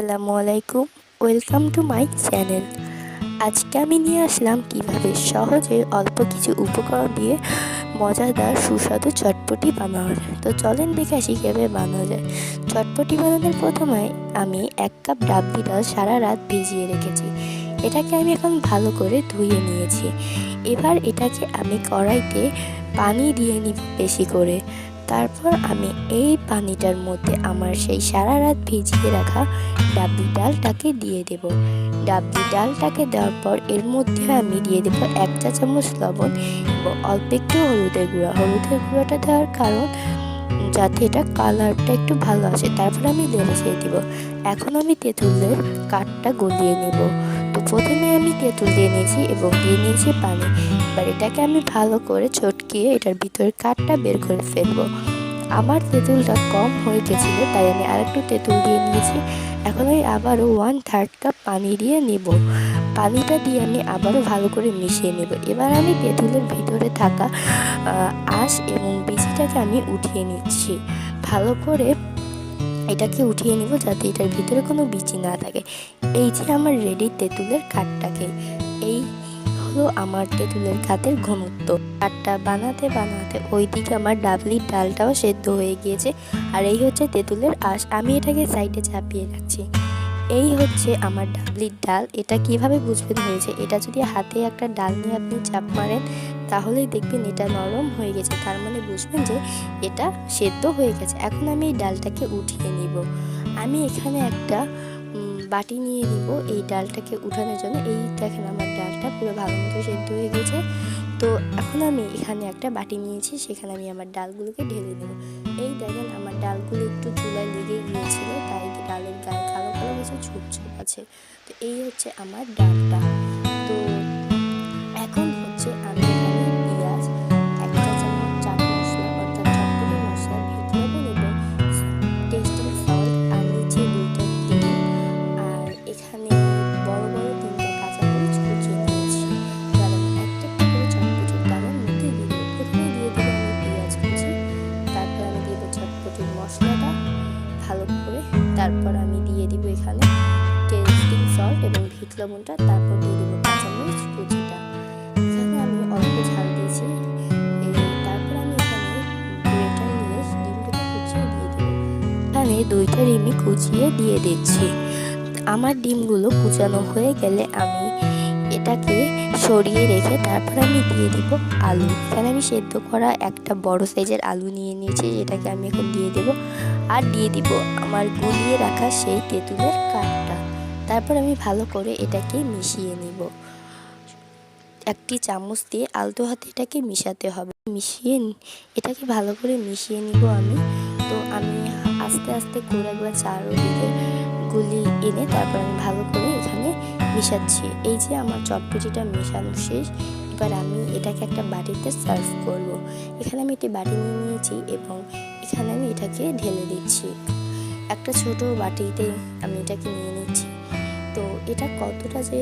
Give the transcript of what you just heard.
আসসালামু আলাইকুম, welcome to my channel. আজকে আমি নিয়ে আসলাম কিভাবে সহজে অল্প কিছু উপকরণ দিয়ে মজাদার সুস্বাদু চটপটি বানানো যায়। তো চলেন দেখে আসি কীভাবে বানানো যায়। চটপটি বানানোর প্রথমে আমি 1 কাপ ডাব্লি ডাল সারা রাত ভিজিয়ে রেখেছি। এটাকে আমি এখন ভালো করে ধুয়ে নিয়েছি। এবার এটাকে আমি কড়াইতে পানি দিয়ে নিব বেশি করে। তারপর আমি এই পানিটার মধ্যে আমার সেই সারা রাত ভিজিয়ে রাখা ডাবলি ডালটাকে দিয়ে দেব। ডাবলি ডালটাকে দেওয়ার পর এর মধ্যে আমি দিয়ে দেব 1 চা চামচ লবণ এবং অল্প একটু হলুদের গুঁড়াটা দেওয়ার কারণ যাতে এটা কালারটা একটু ভালো আসে। তারপর আমি নেড়ে ছেড়ে দিব। এখন আমি তেঁতুলের কাঠটা গলিয়ে নেব। তো প্রথমে আমি তেঁতুল দিয়ে নিয়েছি এবং দিয়ে নিয়েছি পানি। এবার এটাকে আমি ভালো করে চটকিয়ে এটার ভিতরের কাঠটা বের করে ফেলবো। আমার তেঁতুলটা কম হয়ে গেছিলো, তাই আমি আরেকটু তেঁতুল দিয়ে নিয়েছি। এখন আমি আবারও 1/3 কাপ পানি দিয়ে নেব। পানিটা দিয়ে আমি আবারও ভালো করে মিশিয়ে নেব। এবার আমি তেঁতুলের ভিতরে থাকা আঁশ এবং বিচিটাকে আমি উঠিয়ে নিচ্ছি। ভালো করে এটাকে উঠিয়ে নিব যাতে এটার ভিতরে কোনো বিচি না থাকে। এই যে আমার রেডি তেঁতুলের কাঠটাকে, এই হলো আমার তেঁতুলের কাঠের ঘনত্ব। কাঠটা বানাতে বানাতে ওইদিকে আমার ডাবলির ডালটাও সেদ্ধ হয়ে গিয়েছে। আর এই হচ্ছে তেঁতুলের আঁশ। আমি এটাকে সাইডে চাপিয়ে রাখছি। এই হচ্ছে আমার ডাবলির ডাল। এটা কিভাবে বুঝবেন হয়েছে, এটা যদি হাতে একটা ডাল নিয়ে আপনি চাপ মারেন তাহলেই দেখবেন এটা নরম হয়ে গেছে, তার মানে বুঝবেন যে এটা সেদ্ধ হয়ে গেছে। এখন আমি এই ডালটাকে উঠিয়ে নিব। আমি এখানে একটা বাটি নিয়ে নিব এই ডালটাকে উঠানোর জন্য। এই দেখেন আমার ডালটা পুরো ভালো মতো সেদ্ধ হয়ে গেছে। তো এখন আমি এখানে একটা বাটি নিয়েছি, সেখানে আমি আমার ডালগুলোকে ঢেলে নেব। এই দেখেন আমার ডালগুলো একটু চুলায় লেগে গিয়েছিল, তাই ডালের গায়ে কালো কালো কিছু ছোপ ছোপ আছে। তো এই হচ্ছে আমার ডালটা। তো এখন হচ্ছে আমি এখানে পেঁয়াজ, 1 চা চামচ চাট মশলা অর্থাৎ চটপটি মশলা, বিট লবণ এবং টেস্টিং সল্ট আর নিচে 2টা ডিম আর এখানে বড় বড় 3টা কাঁচামরিচ কুচিয়ে নিয়েছি। এবার আমি একটা করে চটপটির ডালের মধ্যে দিয়ে দেবো। প্রথমে দিয়ে দেবো আমি পেঁয়াজ কুচি, তারপর আমি দিয়ে দেবো চটপটির মশলাটা ভালো করে, তারপর আমি দিয়ে দিব এখানে টেস্টিং সল্ট এবং বিট লবণটা, তারপর দিয়ে দেবো কাঁচামরিচ কুচিটা। এখানে আমি অল্প ঝাল দিয়েছি। তারপর আমি এখানে গ্রেটার নিয়ে ডিমটাকে কুচিয়ে দিয়ে দেবো। এখানে 2টা ডিমই কুচিয়ে দিয়ে দিচ্ছি। আমার ডিমগুলো কুচানো হয়ে গেলে আমি এটাকে সরিয়ে রেখে তারপর আমি দিয়ে দিব আলু। এখানে আমি সেদ্ধ করা একটা বড় সাইজের আলু নিয়ে নিয়েছি, যেটাকে আমি এখন দিয়ে দেব। আর দিয়ে দিব আমার গুলিয়ে রাখা সেই তেঁতুলের কাঠটা। তারপর আমি ভালো করে এটাকে মিশিয়ে নিব। একটি চামচ দিয়ে আলতো হাতে এটাকে মিশাতে হবে। এটাকে ভালো করে মিশিয়ে নিব আমি। তো আমি আস্তে আস্তে করে চারদিকে গুলি এনে তারপর আমি ভালো করে এখানে মিশাচ্ছি। এই যে আমার চটপটিটা মেশানো শেষ। এবার আমি এটাকে একটা বাটিতে সার্ভ করব। এখানে আমি একটি বাটি নিয়ে নিয়েছি এবং এখানে আমি এটাকে ঢেলে দিচ্ছি। একটা ছোট বাটিতে আমি এটাকে নিয়ে নিচ্ছি। তো এটা কতটা যে